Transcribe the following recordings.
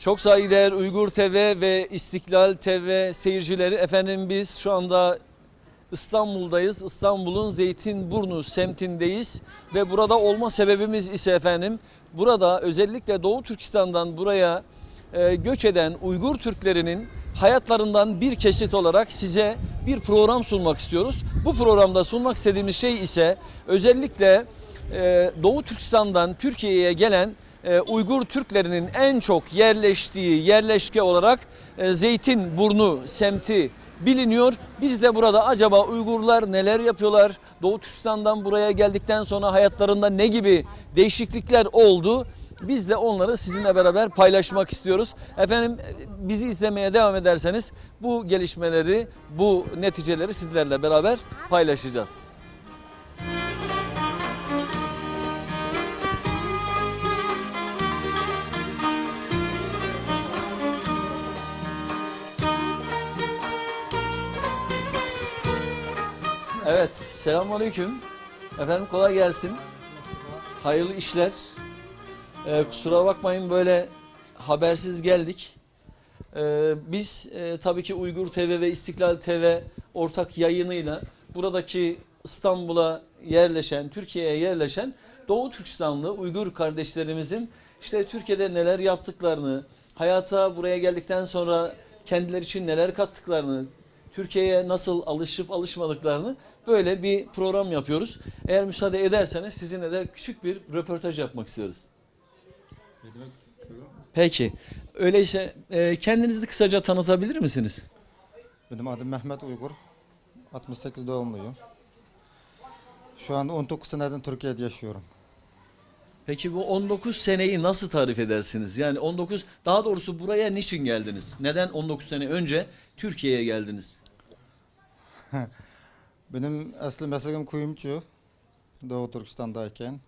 Çok saygıdeğer Uygur TV ve İstiklal TV seyircileri, efendim biz şu anda İstanbul'dayız. İstanbul'un Zeytinburnu semtindeyiz ve burada olma sebebimiz ise efendim burada özellikle Doğu Türkistan'dan buraya göç eden Uygur Türklerinin hayatlarından bir kesit olarak size bir program sunmak istiyoruz. Bu programda sunmak istediğimiz şey ise özellikle Doğu Türkistan'dan Türkiye'ye gelen Uygur Türklerinin en çok yerleştiği yerleşke olarak Zeytinburnu semti biliniyor. Biz de burada acaba Uygurlar neler yapıyorlar? Doğu Türkistan'dan buraya geldikten sonra hayatlarında ne gibi değişiklikler oldu? Biz de onları sizinle beraber paylaşmak istiyoruz. Efendim bizi izlemeye devam ederseniz bu gelişmeleri, bu neticeleri sizlerle beraber paylaşacağız. Evet, selamünaleyküm. Efendim kolay gelsin. Hayırlı işler. Kusura bakmayın böyle habersiz geldik. Biz tabii ki Uygur TV ve İstiklal TV ortak yayınıyla buradaki İstanbul'a yerleşen, Türkiye'ye yerleşen Doğu Türkistanlı Uygur kardeşlerimizin işte Türkiye'de neler yaptıklarını, hayata buraya geldikten sonra kendileri için neler kattıklarını, Türkiye'ye nasıl alışıp alışmadıklarını böyle bir program yapıyoruz. Eğer müsaade ederseniz sizinle de küçük bir röportaj yapmak istiyoruz. Peki. Öyleyse kendinizi kısaca tanıtabilir misiniz? Benim adım Mehmet Uygur. 68 doğumluyum. Şu an 19 senedir Türkiye'de yaşıyorum. Peki bu 19 seneyi nasıl tarif edersiniz? Yani 19, daha doğrusu buraya niçin geldiniz? Neden 19 sene önce Türkiye'ye geldiniz? Benim asli mesleğim kuyumcu. Doğu Türkistan'dayken.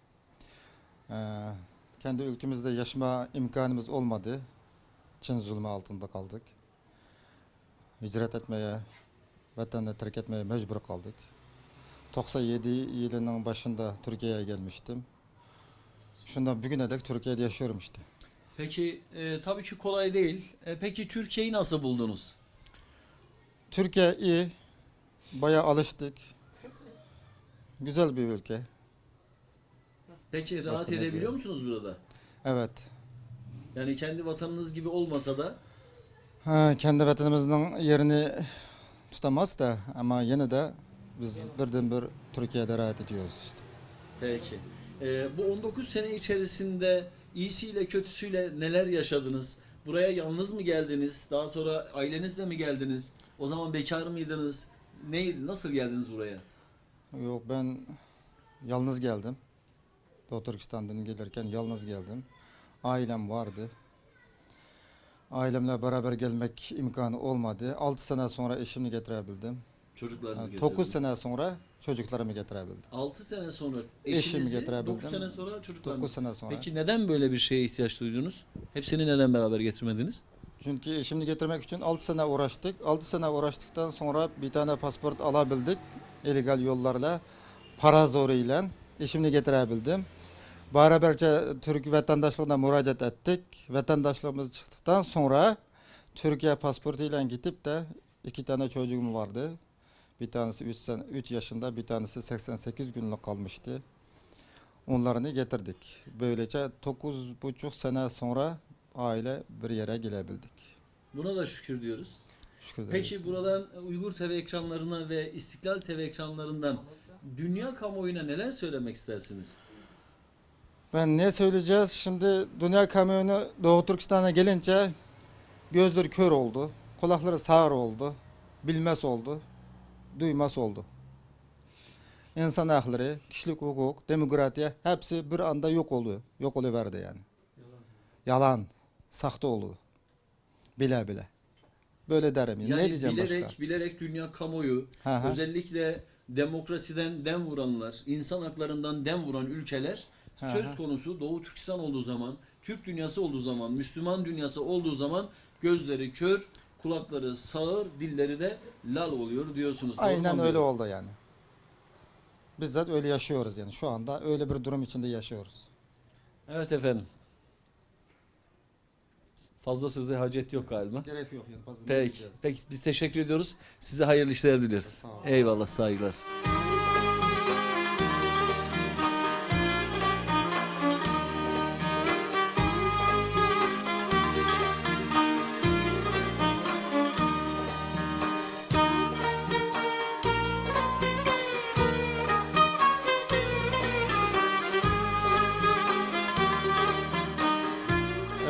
Kendi ülkemizde yaşama imkanımız olmadı. Çin zulmü altında kaldık. Hicret etmeye, vatanı terk etmeye mecbur kaldık. 97 yılının başında Türkiye'ye gelmiştim. Şundan bugüne dek Türkiye'de yaşıyorum işte. Peki tabii ki kolay değil. Peki Türkiye'yi nasıl buldunuz? Türkiye iyi. Bayağı alıştık. Güzel bir ülke. Peki rahat edebiliyor musunuz burada? Evet. Yani kendi vatanınız gibi olmasa da. Kendi vatanımızın yerini tutamaz da ama yine de biz birden Türkiye'de rahat ediyoruz işte. Peki. Bu 19 sene içerisinde iyisiyle kötüsüyle neler yaşadınız? Buraya yalnız mı geldiniz? Daha sonra ailenizle mi geldiniz? O zaman bekar mıydınız? Nasıl geldiniz buraya? Yok, ben yalnız geldim. Doğu Türkistan'dan gelirken yalnız geldim. Ailem vardı. Ailemle beraber gelmek imkanı olmadı. 6 sene sonra eşimi getirebildim. Çocuklarınızı getirebildiniz. 9 sene sonra çocuklarımı getirebildim. 6 sene sonra Eşimi eşinizi, getirebildim. 9 sene sonra çocuklarınızı. 9 sene sonra. Peki neden böyle bir şeye ihtiyaç duydunuz? Hepsini neden beraber getirmediniz? Çünkü eşimi getirmek için 6 sene uğraştık. 6 sene uğraştıktan sonra bir tane pasport alabildik. İllegal yollarla, para zoruyla eşimi getirebildim. Beraberce Türk vatandaşlığına müracaat ettik. Vatandaşlığımız çıktıktan sonra Türkiye pasportuyla gidip de 2 tane çocuğum vardı. Bir tanesi 3 yaşında, bir tanesi 88 günlük kalmıştı. Onlarını getirdik. Böylece 9,5 sene sonra aile bir yere gelebildik. Buna da şükür diyoruz. Şükür ederiz. Peki buradan Uygur TV ekranlarına ve İstiklal TV ekranlarından dünya kamuoyuna neler söylemek istersiniz? Ben ne söyleyeceğiz? Şimdi dünya kamuoyunu Doğu Türkistan'a gelince gözleri kör oldu. Kulakları sağır oldu. Bilmez oldu. Duymaz oldu. İnsan hakları, kişilik hukuk, demokrasiya hepsi bir anda yok oluyor. Yok oluverdi yani. Yalan, sahte oldu. Bile bile. Böyle derim. Yani ne diyeceğim bilerek dünya kamuoyu, özellikle demokrasiden dem vuranlar, insan haklarından dem vuran ülkeler söz konusu Doğu Türkistan olduğu zaman, Türk dünyası olduğu zaman, Müslüman dünyası olduğu zaman gözleri kör, kulakları sağır, dilleri de lal oluyor diyorsunuz. Aynen öyle oldu yani. Bizzat öyle yaşıyoruz yani. Şu anda öyle bir durum içinde yaşıyoruz. Evet efendim. Fazla söze hacet yok galiba. Gerek yok. Yani fazla Peki, diyeceğiz. peki biz teşekkür ediyoruz. Size hayırlı işler diliyoruz. Sağ olun. Eyvallah, saygılar.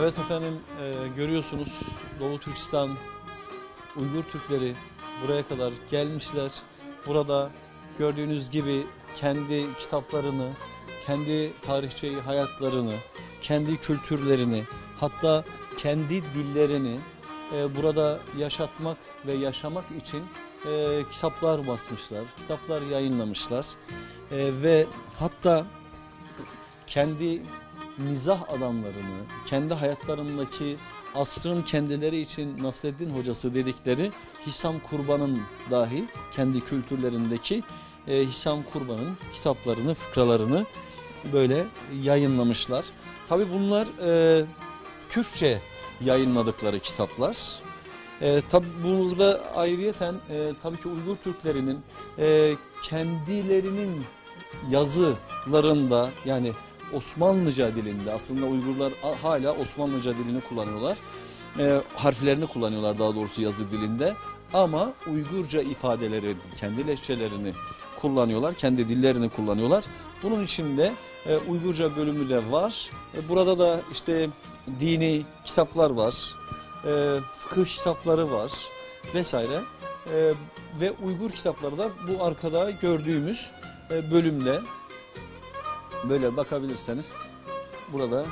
Evet efendim, görüyorsunuz Doğu Türkistan Uygur Türkleri buraya kadar gelmişler. Burada gördüğünüz gibi kendi kitaplarını, kendi tarihçeyi hayatlarını, kendi kültürlerini, hatta kendi dillerini burada yaşatmak ve yaşamak için kitaplar basmışlar, kitaplar yayınlamışlar. Ve hatta kendi mizah adamlarını, kendi hayatlarındaki asrın kendileri için Nasreddin hocası dedikleri Hisam Kurban'ın dahi kendi kültürlerindeki Hisam Kurban'ın kitaplarını, fıkralarını böyle yayınlamışlar. Tabii bunlar Türkçe yayınladıkları kitaplar. Tabii burada ayrıyeten tabii ki Uygur Türklerinin kendilerinin yazılarında, yani Osmanlıca dilinde, aslında Uygurlar hala Osmanlıca dilini kullanıyorlar. Harflerini kullanıyorlar daha doğrusu yazı dilinde. Ama Uygurca ifadeleri, kendi lehçelerini kullanıyorlar, kendi dillerini kullanıyorlar. Bunun içinde Uygurca bölümü de var. Burada da işte dini kitaplar var, fıkıh kitapları var vesaire. Ve Uygur kitapları da bu arkada gördüğümüz bölümde. Böyle bakabilirseniz burada,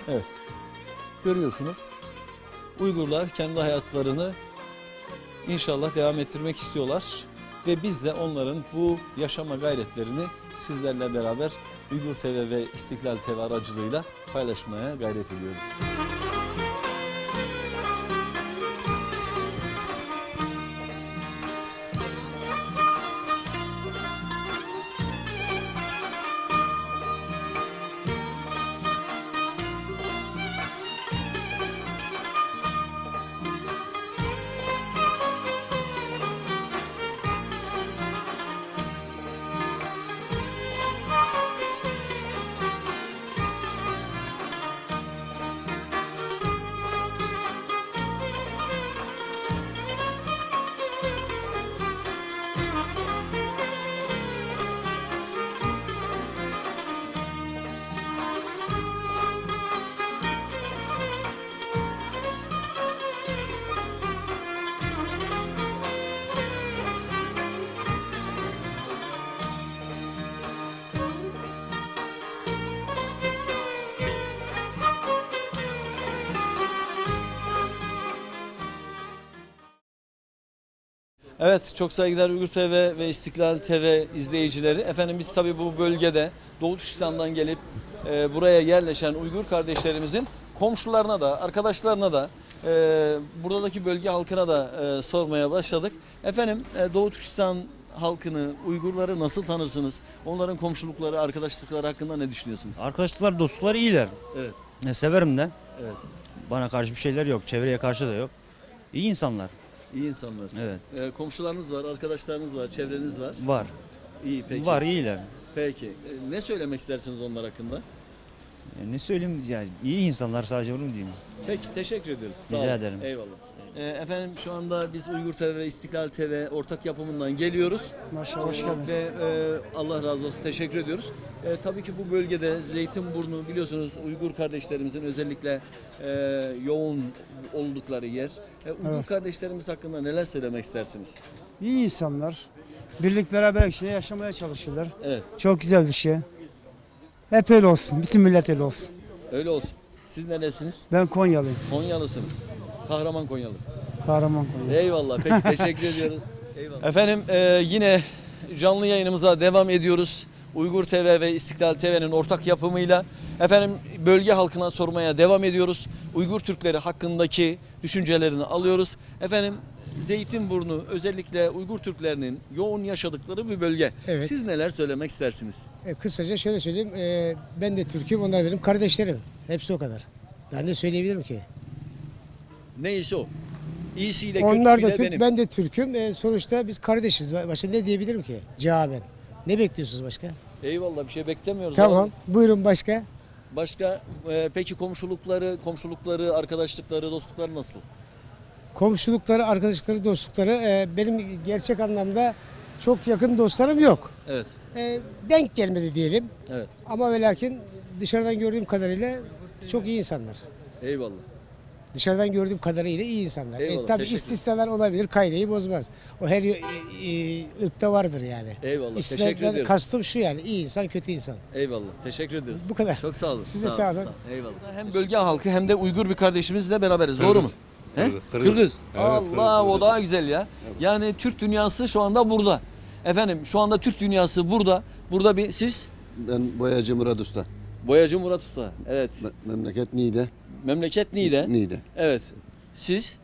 evet, görüyorsunuz Uygurlar kendi hayatlarını inşallah devam ettirmek istiyorlar ve biz de onların bu yaşama gayretlerini sizlerle beraber Uygur TV ve İstiklal TV aracılığıyla paylaşmaya gayret ediyoruz. Evet, çok saygıdeğer Uygur TV ve İstiklal TV izleyicileri. Efendim biz tabii bu bölgede Doğu Türkistan'dan gelip buraya yerleşen Uygur kardeşlerimizin komşularına da, arkadaşlarına da, buradaki bölge halkına da sormaya başladık. Efendim Doğu Türkistan halkını, Uygurları nasıl tanırsınız? Onların komşulukları, arkadaşlıkları hakkında ne düşünüyorsunuz? Arkadaşlar, dostlar iyiler. Evet, Severim de. evet. Bana karşı bir şeyler yok. Çevreye karşı da yok. İyi insanlar. İyi insanlar. Evet. Komşularınız var, arkadaşlarınız var, çevreniz var. Var. İyi, peki. Var, iyiler. Peki. Ne söylemek istersiniz onlar hakkında? Ne söyleyeyim yani, iyi insanlar, sadece onu diyeyim. Peki, teşekkür ediyoruz. Sağ Rica olun. ederim. Eyvallah. Efendim şu anda biz Uygur TV ve İstiklal TV ortak yapımından geliyoruz. Maşallah, hoş geldiniz. Ve Allah razı olsun, teşekkür ediyoruz. Tabii ki bu bölgede Zeytinburnu biliyorsunuz Uygur kardeşlerimizin özellikle yoğun oldukları yer. Uygur Evet. kardeşlerimiz hakkında neler söylemek istersiniz? İyi insanlar. Birlik beraber içinde yaşamaya çalışırlar. Evet, Çok güzel bir şey. Hep öyle olsun. Bütün millet öyle olsun. öyle olsun. Siz neresiniz? Ben Konyalıyım. Konyalısınız. Kahraman Konyalı. Kahraman Konya. Eyvallah. Peki, teşekkür ediyoruz. Eyvallah. Efendim yine canlı yayınımıza devam ediyoruz. Uygur TV ve İstiklal TV'nin ortak yapımıyla efendim bölge halkına sormaya devam ediyoruz. Uygur Türkleri hakkındaki düşüncelerini alıyoruz. Efendim Zeytinburnu özellikle Uygur Türklerinin yoğun yaşadıkları bir bölge. Evet. Siz neler söylemek istersiniz? Kısaca şöyle söyleyeyim. Ben de Türk'üm, onlar benim kardeşlerim. Hepsi o kadar. Ben de söyleyebilirim ki. Neyse o. İyisiyle Onlar da kötüsüyle Türk, benim. ben de Türk'üm. Sonuçta biz kardeşiz. Başka ne diyebilirim ki? Cevaben. Ne bekliyorsunuz başka? Eyvallah, bir şey beklemiyoruz Tamam. abi. Buyurun başka. Başka peki komşulukları, arkadaşlıkları, dostlukları nasıl? Komşulukları, arkadaşlıkları, dostlukları benim gerçek anlamda çok yakın dostlarım yok. Evet. Denk gelmedi diyelim. Evet. Ama ve lakin dışarıdan gördüğüm kadarıyla çok iyi insanlar. Eyvallah. Dışarıdan gördüğüm kadarıyla iyi insanlar. Eyvallah, Tabii teşekkür istisnalar olabilir, kaideyi bozmaz. O her ırkta vardır yani. Eyvallah, İstisnadan teşekkür ediyorum. kastım şu yani, iyi insan, kötü insan. Eyvallah. Teşekkür ederiz. Bu kadar. Çok sağ olun. Siz de sağ olun. Eyvallah. Hem bölge halkı hem de Uygur bir kardeşimizle beraberiz. Doğru mu? He? Kırgız. Allah, o daha güzel ya. Yani Türk dünyası şu anda burada. Efendim şu anda Türk dünyası burada. Burada bir siz Ben boyacı Murat Usta. Boyacı Murat Usta. Evet. Memleket Niğde. Memleket Niğde. Niğde. Evet. Siz?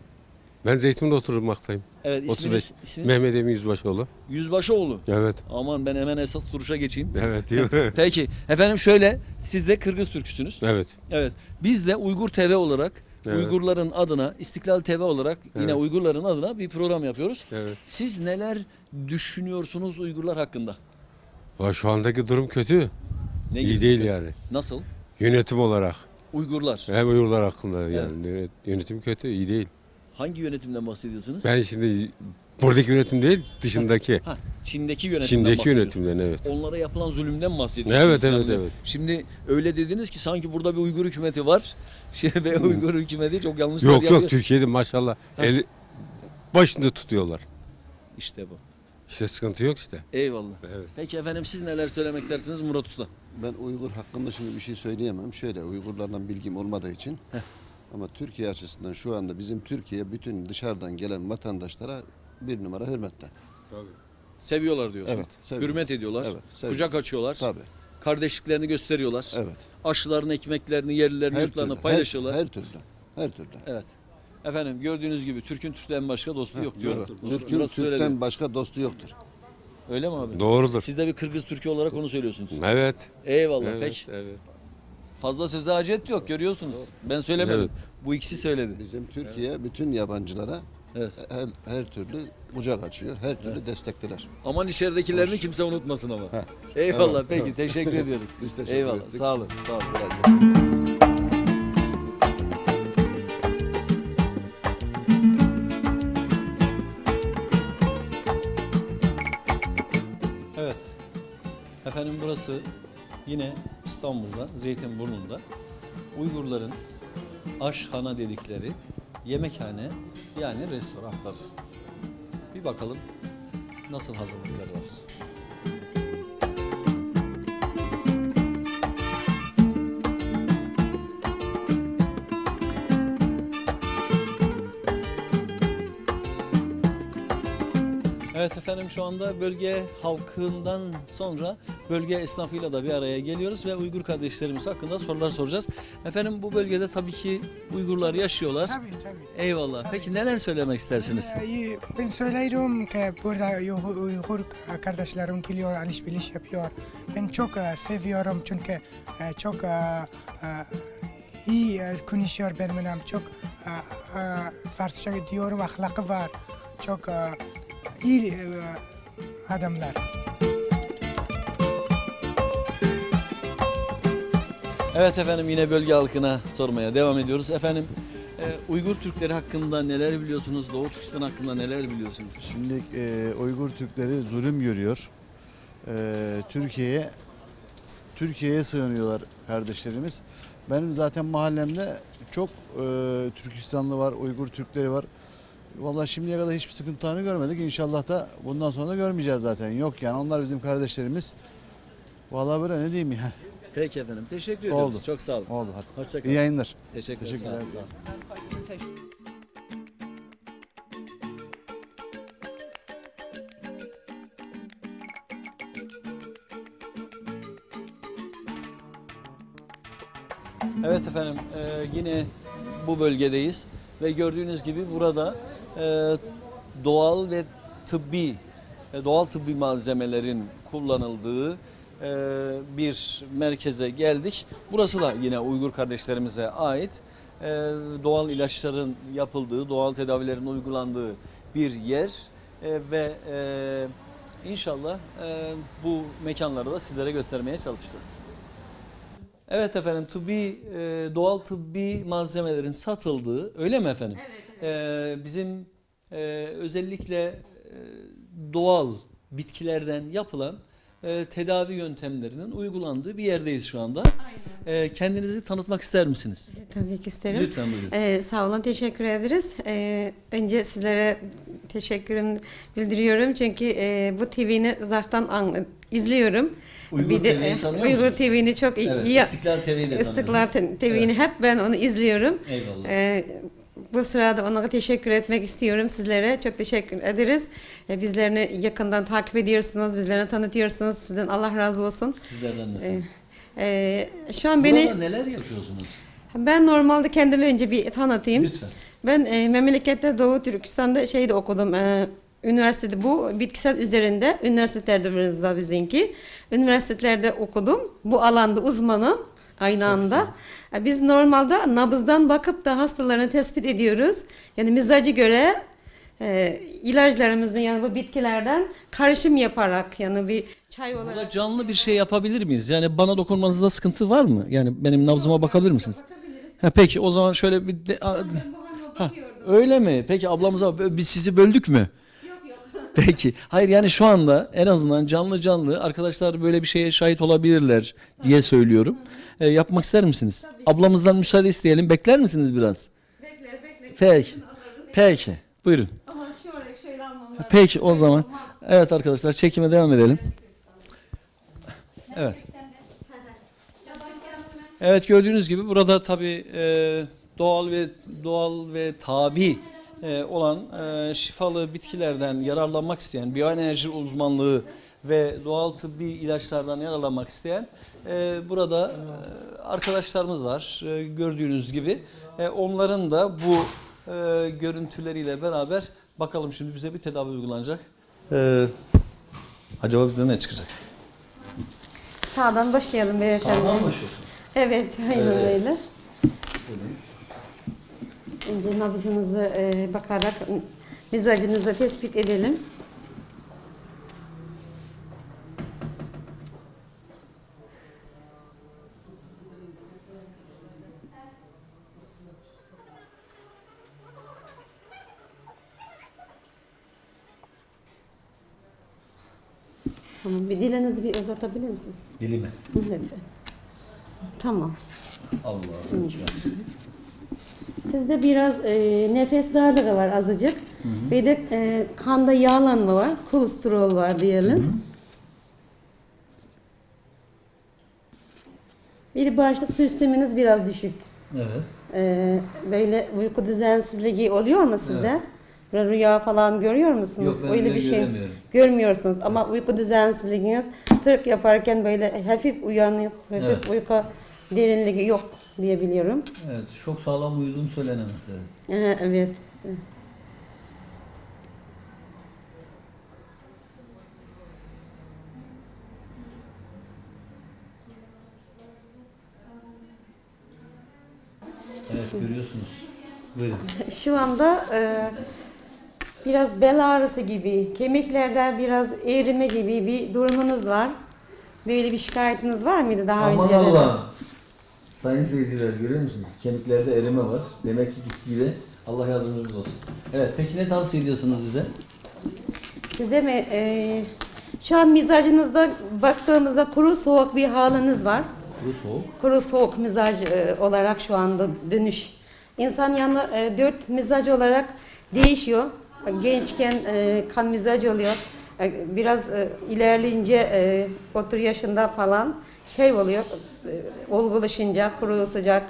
Ben Zeytin'de oturmaktayım. Evet, 35. isminiz? Mehmet Emin Yüzbaşıoğlu. Yüzbaşıoğlu. Evet. Aman ben hemen esas duruşa geçeyim. Evet. Değil mi? Peki efendim şöyle, siz de Kırgız türküsünüz. Evet. Evet. Biz de Uygur TV olarak Evet. Uygurların adına, İstiklal TV olarak yine Evet. Uygurların adına bir program yapıyoruz. Evet. Siz neler düşünüyorsunuz Uygurlar hakkında? Şu andaki durum kötü. Ne İyi gibi? değil yani. Nasıl? Yönetim olarak. Uygurlar. Hem Uygurlar hakkında yani. Yönetim kötü, iyi değil. Hangi yönetimden bahsediyorsunuz? Ben şimdi buradaki yönetim değil, dışındaki. Çin'deki yönetimden Çin'deki bahsediyorsunuz. yönetimden evet. Onlara yapılan zulümden bahsediyorsunuz. Evet, evet, Yani evet. Şimdi öyle dediniz ki sanki burada bir Uygur hükümeti var. Ve Uygur hükümeti çok yanlışlar Yok yapıyor. yok, Türkiye'de maşallah eli başında tutuyorlar. İşte bu. İşte sıkıntı yok işte. Eyvallah. Evet. Peki efendim siz neler söylemek istersiniz Murat Usta? Ben Uygur hakkında şimdi bir şey söyleyemem. Şöyle Uygurlardan bilgim olmadığı için. Ama Türkiye açısından şu anda bizim Türkiye bütün dışarıdan gelen vatandaşlara bir numara hürmette. Seviyorlar diyorsun. Evet, seviyor. Hürmet ediyorlar. Evet, seviyor. Kucak açıyorlar. Tabii. Kardeşliklerini gösteriyorlar. Evet. Aşılarını, ekmeklerini, yerlilerini, yurtlarını paylaşıyorlar. Her türlü. Her türlü. Evet. Efendim gördüğünüz gibi Türk'ün Türk'ten başka dostu yok diyor. Evet. Murat Türk'ün Usta öyle diyor. Türk'ten başka dostu yoktur. Öyle mi abi? Doğrudur. Siz de bir Kırgız Türk'ü olarak onu söylüyorsunuz. Evet. Eyvallah. Evet, Peki. evet. Fazla söze hacet yok görüyorsunuz. Ben söylemedim. Evet. Bu ikisi söyledi. Bizim Türkiye bütün yabancılara Evet. her türlü kucak açıyor. Her türlü destekler. Aman içeridekilerini kimse unutmasın ama. Heh. Eyvallah. Evet, Peki evet. teşekkür ediyoruz. Biz teşekkür Eyvallah. ettik. Sağ olun. Sağ olun. Kolay gelsin. Evet. Efendim burası yine İstanbul'da, Zeytinburnu'nda Uygurların aşhana dedikleri yemekhane yani restoranlar. Bir bakalım nasıl hazırlıkları var. Evet efendim şu anda bölge halkından sonra bölge esnafıyla da bir araya geliyoruz ve Uygur kardeşlerimiz hakkında sorular soracağız. Efendim bu bölgede tabii ki Uygurlar yaşıyorlar. Tabii. Eyvallah. Peki neler söylemek istersiniz? Ben söylüyorum ki burada Uygur kardeşlerim geliyor, alışveriş yapıyor. Ben çok seviyorum çünkü çok iyi konuşuyor benimle. Çok Farsça diyorum, ahlakı var. Çok iyi adamlar. Evet efendim yine bölge halkına sormaya devam ediyoruz. Efendim Uygur Türkleri hakkında neler biliyorsunuz? Doğu Türkistan hakkında neler biliyorsunuz? Şimdi Uygur Türkleri zulüm görüyor. Türkiye'ye sığınıyorlar kardeşlerimiz. Benim zaten mahallemde çok Türkistanlı var, Uygur Türkleri var. Vallahi şimdiye kadar hiçbir sıkıntılarını görmedik. İnşallah da bundan sonra da görmeyeceğiz zaten. Yok yani onlar bizim kardeşlerimiz. Vallahi böyle ne diyeyim yani. Peki efendim teşekkür ediyoruz. Oldu. Çok sağ olun. Oldu hadi. Hoşçakalın. İyi yayınlar. Teşekkürler. Teşekkürler. Sağ olun. Evet efendim yine bu bölgedeyiz ve gördüğünüz gibi burada doğal ve doğal tıbbi malzemelerin kullanıldığı bir merkeze geldik. Burası da yine Uygur kardeşlerimize ait. doğal ilaçların yapıldığı, doğal tedavilerin uygulandığı bir yer ve inşallah bu mekanları da sizlere göstermeye çalışacağız. Evet efendim, doğal tıbbi malzemelerin satıldığı, öyle mi efendim? Evet. Bizim özellikle doğal bitkilerden yapılan tedavi yöntemlerinin uygulandığı bir yerdeyiz şu anda. Kendinizi tanıtmak ister misiniz? Tabii ki isterim. Lütfen buyurun. Sağ olun, teşekkür ederiz. Önce sizlere teşekkürümü bildiriyorum çünkü bu TV'ni uzaktan izliyorum. Uygur TV'yi tanıyor Uygur musunuz? TV'ni çok Evet, iyi. İstiklal TV'yi de İstiklal tanıyorsunuz. TV'ni hep ben onu izliyorum. Eyvallah. Bu sırada ona teşekkür etmek istiyorum sizlere. Çok teşekkür ederiz. Bizlerini yakından takip ediyorsunuz, bizlerini tanıtıyorsunuz. Sizden Allah razı olsun. Sizlerden de. Şu an Burada neler yapıyorsunuz? ben normalde kendimi önce bir tanıtayım. Lütfen. Ben memlekette Doğu Türkistan'da şeyde okudum. Üniversitede bu bitkisel üzerinde üniversitelerde bizimki. Üniversitelerde okudum. Bu alanda uzmanım aynı anda. Biz normalde nabızdan bakıp da hastalarını tespit ediyoruz. Yani mizacı göre ilaçlarımızın yani bu bitkilerden karışım yaparak yani bir çay olarak. Burada canlı bir şey yapabilir miyiz? Yani bana dokunmanızda sıkıntı var mı? Yani benim nabzıma bakabilir misiniz? Bakabiliriz. Peki o zaman şöyle bir öyle mi? Peki ablamıza biz sizi böldük mü? Yok. Peki. Hayır yani şu anda en azından canlı arkadaşlar böyle bir şeye şahit olabilirler diye söylüyorum. Yapmak ister misiniz? Tabii. Ablamızdan müsaade isteyelim. Bekler misiniz biraz? Bekler. Peki. Peki. Buyurun. Ama şöyle almam lazım. Peki o zaman. Evet arkadaşlar çekime devam edelim. Evet. Evet gördüğünüz gibi burada tabii doğal ve tabi olan şifalı bitkilerden yararlanmak isteyen, biyoenerji uzmanlığı ve doğal tıbbi ilaçlardan yararlanmak isteyen burada arkadaşlarımız var. Gördüğünüz gibi onların da bu görüntüleriyle beraber bakalım şimdi bize bir tedavi uygulanacak. Acaba bizde ne çıkacak? Sağdan başlayalım beyefendi. Sağdan başlıyorsun. Evet, aynen öyle. Önce nabzınızı bakarak mizacınızı tespit edelim. Tamam, bir dilinizi bir uzatabilir misiniz? Dilimi. Lütfen. Tamam. Allah'ım. Sizde biraz nefes darlığı var azıcık. Bir de kanda yağlanma var. Kolesterol var diyelim. Bir bağışıklık sisteminiz biraz düşük. Evet. Böyle uyku düzensizliği oluyor mu sizde? Evet. Böyle rüya falan görüyor musunuz? Yok ben öyle bir şey göremiyorum. görmüyorsunuz ama uyku düzensizliğiniz tırk yaparken böyle hafif uyanıp hafif uyku derinliği yok diyebiliyorum. Evet, çok sağlam uyuduğum söylenemez. Evet. Evet. Evet, görüyorsunuz. Buyurun. Şu anda biraz bel ağrısı gibi, kemiklerden biraz eğrime gibi bir durumunuz var. Böyle bir şikayetiniz var mıydı daha önce? Aman Allah'ım. Sayın seyirciler görüyor musunuz? Kemiklerde erime var. Demek ki gittiğiyle Allah yardımcımız olsun. Evet, peki ne tavsiye ediyorsunuz bize? Size mi? Şu an mizacınızda baktığımızda kuru soğuk bir haliniz var. Kuru soğuk. Kuru soğuk mizac olarak şu anda dönüş. İnsan yanı 4 mizac olarak değişiyor. Gençken kan mizacı oluyor. Biraz ilerleyince 30 yaşında falan şey oluyor. Olgulaşınca kuru sıcak.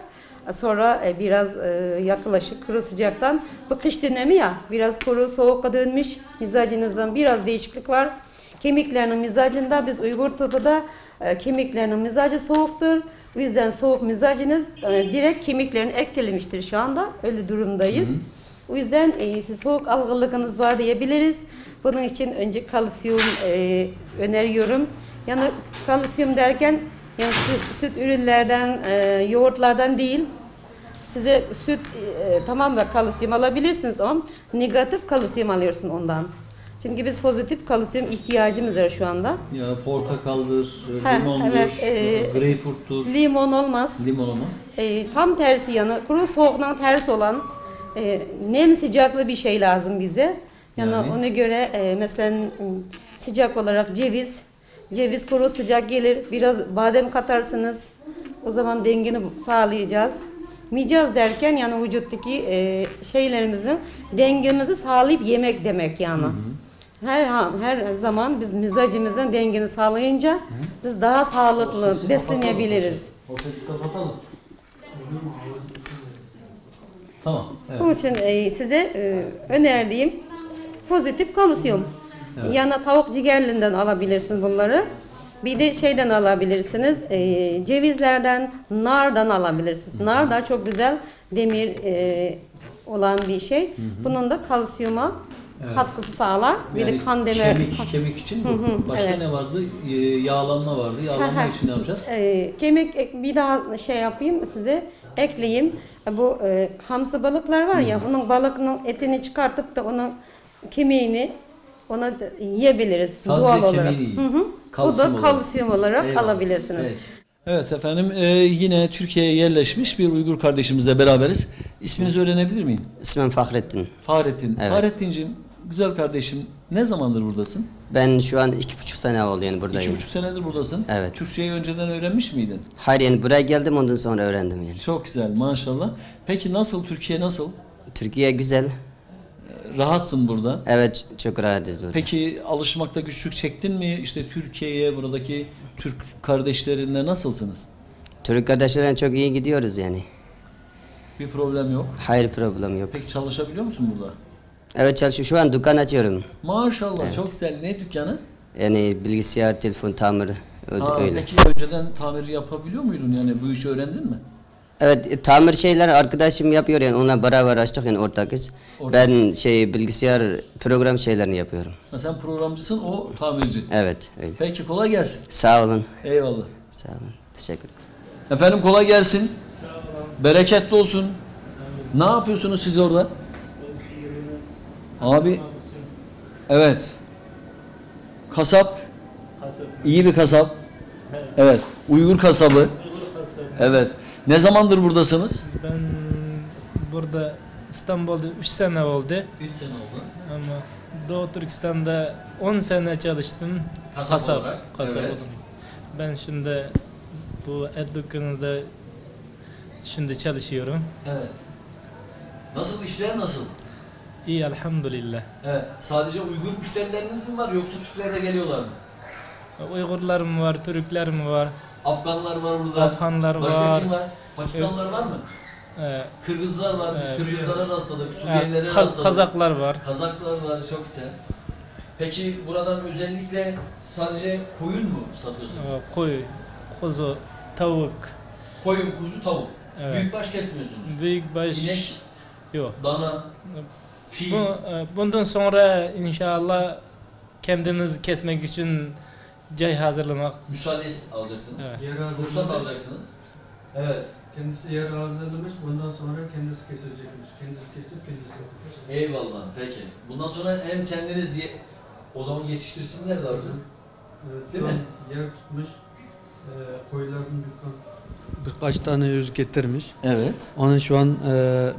Sonra biraz yaklaşık kuru sıcaktan bu kış dönemi ya biraz kuru soğuğa dönmüş. Mizacınızdan biraz değişiklik var. Kemiklerinin mizacında biz Uygur tıbbında kemiklerinin mizacı soğuktur. O yüzden soğuk mizacınız direkt kemiklerini etkilemiştir şu anda. Öyle durumdayız. O yüzden siz soğuk algınlığınız var diyebiliriz. Bunun için önce kalsiyum öneriyorum. Yani kalsiyum derken yani süt ürünlerden, yoğurtlardan değil, Size süt tamam da kalsiyum alabilirsiniz ama negatif kalsiyum alıyorsun ondan. Çünkü biz pozitif kalsiyum ihtiyacımız var şu anda. Ya portakaldır, Ha, limondur, evet, greyfurttur. Limon olmaz. Limon olmaz. Tam tersi yanı, kuru soğuktan ters olan nem sıcaklı bir şey lazım bize. Yani ona göre mesela sıcak olarak ceviz kuru sıcak gelir. Biraz badem katarsınız. O zaman dengeni sağlayacağız. Micaz derken yani vücuttaki şeylerimizin dengemizi sağlayıp yemek demek yani. Her zaman biz mizacımızın dengeni sağlayınca biz daha sağlıklı beslenebiliriz. Ortası kapatalım. Tamam. Evet. Bunun için size önerdiğim pozitif kalsiyum. Evet. Yana tavuk ciğerlinden alabilirsiniz bunları. Bir de şeyden alabilirsiniz, cevizlerden, nardan alabilirsiniz. Nar da çok güzel demir olan bir şey. Bunun da kalsiyuma katkısı sağlar. Bir Yani de kan demir. kemik için bu. Başka evet. ne vardı? Yağlanma vardı. Yağlanma için ne yapacağız? Kemik bir daha şey yapayım size ekleyeyim. Bu hamsi balıklar var ya, onun balığının etini çıkartıp da onun kemiğini ona yiyebiliriz. Sadece doğal olarak. kemiğini Bu da kalsiyum olarak Eyvallah. alabilirsiniz. Evet. Evet efendim yine Türkiye'ye yerleşmiş bir Uygur kardeşimizle beraberiz. İsminizi öğrenebilir miyim? İsmim Fahrettin. Fahrettin. Evet. Fahrettin'cim güzel kardeşim ne zamandır buradasın? Ben şu an 2,5 sene oldu yani buradayım. 2,5 senedir buradasın. Evet. Türkçeyi önceden öğrenmiş miydin? Hayır yani buraya geldim ondan sonra öğrendim yani. Çok güzel maşallah. Peki nasıl Türkiye nasıl? Türkiye güzel. Rahatsın burada. Evet çok rahatız burada. Peki alışmakta güçlük çektin mi? İşte Türkiye'ye buradaki Türk kardeşlerinle nasılsınız? Türk kardeşlerden çok iyi gidiyoruz yani. Bir problem yok. Hayır problem yok. Peki çalışabiliyor musun burada? Evet çalışıyorum. Şu an dükkan açıyorum. Maşallah Evet. çok güzel. Ne dükkanı? Yani bilgisayar, telefon, tamir öyle. Peki önceden tamir yapabiliyor muydun yani bu işi öğrendin mi? Evet tamir şeyler arkadaşım yapıyor yani onunla beraber açtık yani ortakız. Ben bilgisayar program şeylerini yapıyorum. Ha, sen programcısın o tamirci. Evet öyle. Peki kolay gelsin. Sağ olun. Eyvallah. Sağ olun. Teşekkür ederim. Efendim kolay gelsin. Sağ olun. Bereketli olsun. Ne yapıyorsunuz siz orada? Abi. Evet. Kasap. İyi bir kasap. Evet. Uygur kasabı. Evet. Ne zamandır buradasınız? Ben burada İstanbul'da 3 sene oldu. 3 sene oldu. Ama Doğu Türkistan'da 10 sene çalıştım. Kasap olarak. Kasap Evet. oldum. Ben şimdi bu et dükkanında şimdi çalışıyorum. Evet. Nasıl işler nasıl? İyi elhamdülillah. Evet. Sadece Uygur müşterileriniz mi var yoksa Türkler de geliyorlar mı? Uygurlarım var, Türklerim var. Afganlar var burada. Afganlar Başka var. kim var? Pakistanlılar var mı? Kırgızlar var. Biz Kırgızlara rastladık. Suriyelilere rastladık. Kazaklar var. Kazaklar var. Çok güzel. Peki buradan özellikle sadece koyun mu satıyorsunuz? Koyun, kuzu, tavuk. Koyun, kuzu, tavuk. Evet. Büyükbaş kesmiyorsunuz. Büyükbaş İnek, yok. dana, fil. Bundan sonra inşallah kendimiz kesmek için cay hazırlamak. Müsaade alacaksınız. Evet. Ruhsat alacaksınız. Evet. Kendisi yer hazırlamış, ondan sonra kendisi kesecekmiş. Kendisi kesip kendisi yapacak. Eyvallah, peki. Bundan sonra hem kendiniz o zaman yetiştirsinler de artık. Evet, değil şu mi? an yer tutmuş, koyuların dükkan. Birkaç tane yüz getirmiş. Evet. Onu şu an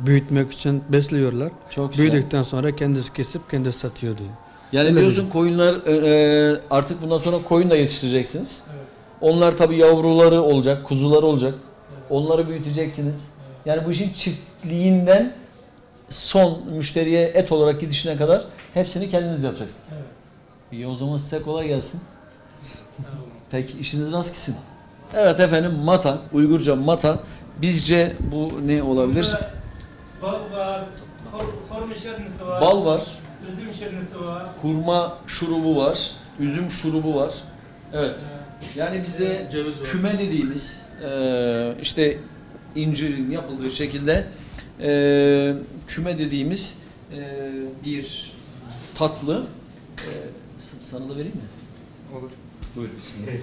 büyütmek için besliyorlar. Çok güzel. Büyüdükten sonra kendisi kesip kendisi satıyor diyor. Yani Öyle diyorsun koyunlar artık bundan sonra koyun da yetiştireceksiniz. Evet. Onlar tabii yavruları olacak, kuzuları olacak. Evet. Onları büyüteceksiniz. Evet. Yani bu işin çiftliğinden son müşteriye et olarak gidişine kadar hepsini kendiniz yapacaksınız. Evet. İyi o zaman size kolay gelsin. Sağ olun. Peki işiniz rast gitsin. Evet efendim mata, Uygurca mata. Bizce bu ne olabilir? Bal var, hurma şirnisi var. Bal var. Üzüm şirnisi var. Hurma şurubu var. Üzüm şurubu var. Evet. Yani bizde küme dediğimiz işte incirin yapıldığı şekilde küme dediğimiz bir tatlı. Sana da vereyim mi? Olur. Buyur bismillah.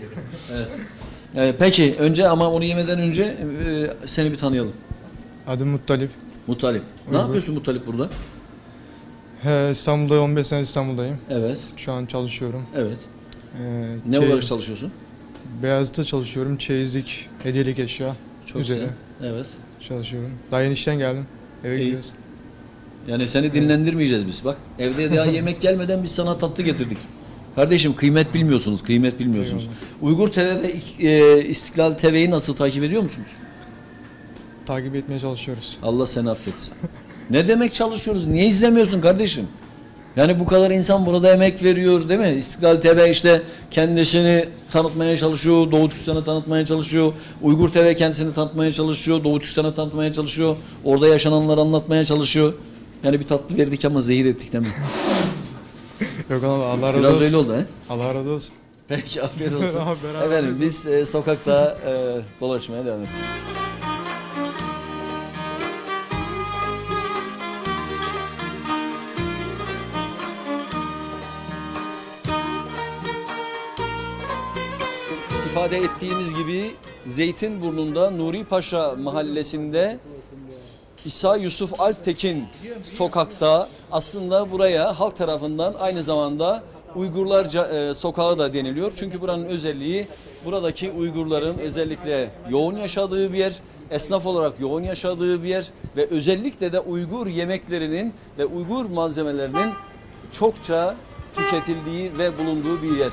Evet. Peki önce ama onu yemeden önce seni bir tanıyalım. Adım Muttalip. Muttalip. Ne Uygur. yapıyorsun Muttalip burada? İstanbul'da 15 sene İstanbul'dayım. Evet. Şu an çalışıyorum. Evet. Ne olarak çalışıyorsun? Beyazıt'ta çalışıyorum. Çeyizlik, hediyelik eşya Çok üzere güzel. Evet. çalışıyorum. Daha yeni işten geldim. Eve İyi. gidiyoruz. Yani seni dinlendirmeyeceğiz biz. Bak evde daha yemek gelmeden biz sana tatlı getirdik. Kardeşim kıymet bilmiyorsunuz, kıymet bilmiyorsunuz. Eyvallah. Uygur TV'de İstiklal TV'yi nasıl takip ediyor musunuz? Takip etmeye çalışıyoruz. Allah seni affetsin. Ne demek çalışıyoruz? Niye izlemiyorsun kardeşim? Yani bu kadar insan burada emek veriyor değil mi? İstiklal TV işte kendisini tanıtmaya çalışıyor, Doğu Türkistan'ı tanıtmaya çalışıyor. Uygur TV kendisini tanıtmaya çalışıyor, Doğu Türkistan'ı tanıtmaya çalışıyor. Orada yaşananları anlatmaya çalışıyor. Yani bir tatlı verdik ama zehir ettik değil mi? Yok Allah razı olsun. Biraz öyle oldu he? Allah razı olsun. Peki afiyet olsun. Beraber Efendim biz sokakta dolaşmaya devam edeceğiz. İfade ettiğimiz gibi Zeytinburnu'nda Nuri Paşa mahallesinde İsa Yusuf Alptekin sokakta aslında buraya halk tarafından aynı zamanda Uygurlar sokağı da deniliyor. Çünkü buranın özelliği buradaki Uygurların özellikle yoğun yaşadığı bir yer, esnaf olarak yoğun yaşadığı bir yer ve özellikle de Uygur yemeklerinin ve Uygur malzemelerinin çokça tüketildiği ve bulunduğu bir yer.